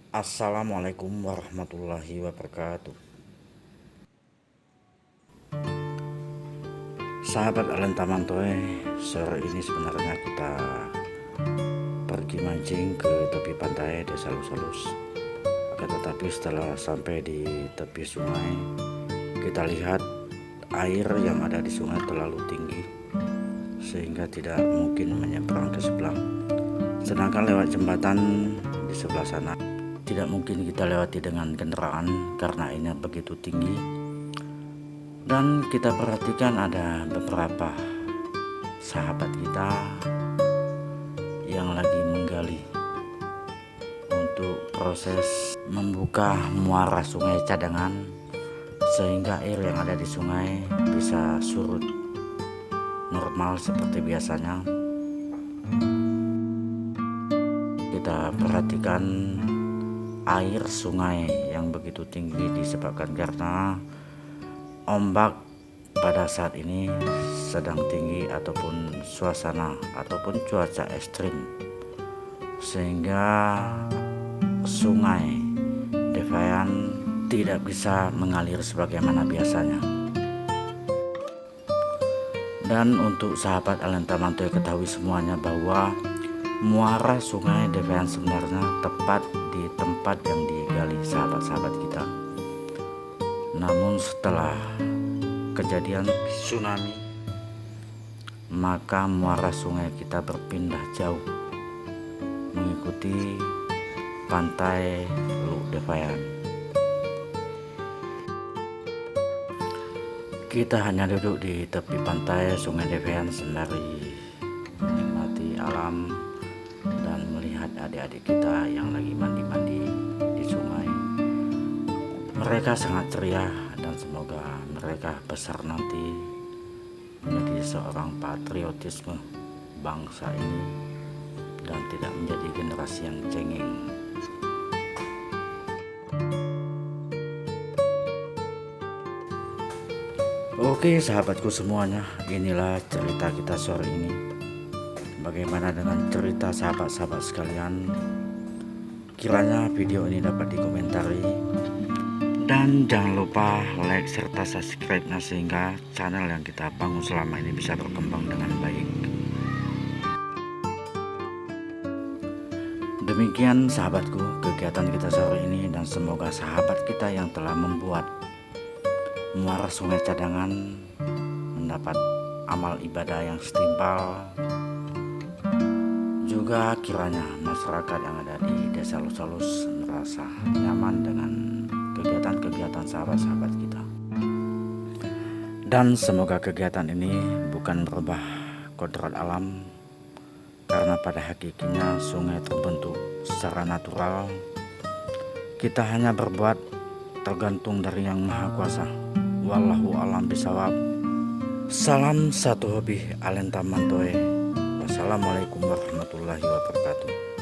Assalamualaikum warahmatullahi wabarakatuh. Sahabat Alen Tamantoe, sore ini sebenarnya kita pergi mancing ke tepi pantai Desa Lusalus. Tetapi setelah sampai di tepi sungai, kita lihat air yang ada di sungai terlalu tinggi sehingga tidak mungkin menyeberang ke sebelah. Sedangkan lewat jembatan di sebelah sana tidak mungkin kita lewati dengan kendaraan karena airnya begitu tinggi. Dan kita perhatikan ada beberapa sahabat kita yang lagi menggali untuk proses membuka muara sungai cadangan sehingga air yang ada di sungai bisa surut normal seperti biasanya. Kita perhatikan air sungai yang begitu tinggi disebabkan karena ombak pada saat ini sedang tinggi ataupun suasana ataupun cuaca ekstrim sehingga sungai Devayan tidak bisa mengalir sebagaimana biasanya. Dan untuk sahabat Alen Tamantoe ketahui semuanya bahwa muara sungai Devayan sebenarnya tepat di tempat yang digali sahabat-sahabat kita. Namun setelah kejadian tsunami, maka muara sungai kita berpindah jauh mengikuti pantai Teluk Devayan. Kita hanya duduk di tepi pantai Sungai Devayan sembari menikmati alam dan melihat adik-adik kita yang lagi mandi-mandi di sungai. Mereka sangat ceria dan semoga mereka besar nanti menjadi seorang patriotisme bangsa ini dan tidak menjadi generasi yang cengeng. Oke sahabatku semuanya, inilah cerita kita sore ini. Bagaimana dengan cerita sahabat-sahabat sekalian? Kiranya video ini dapat dikomentari. Dan jangan lupa like serta subscribe-nya sehingga channel yang kita bangun selama ini bisa berkembang dengan baik. Demikian sahabatku kegiatan kita sore ini, dan semoga sahabat kita yang telah membuat muara sungai cadangan mendapat amal ibadah yang setimpal. Juga kiranya masyarakat yang ada di Desa Lusalus merasa nyaman dengan kegiatan-kegiatan sahabat-sahabat kita. Dan semoga kegiatan ini bukan merubah kodrat alam, karena pada hakikatnya sungai terbentuk secara natural. Kita hanya berbuat tergantung dari Yang Maha Kuasa. Wallahu a'lam bishawab. Salam satu hobi Alen Tamantoe. Wassalamualaikum warahmatullahi wabarakatuh.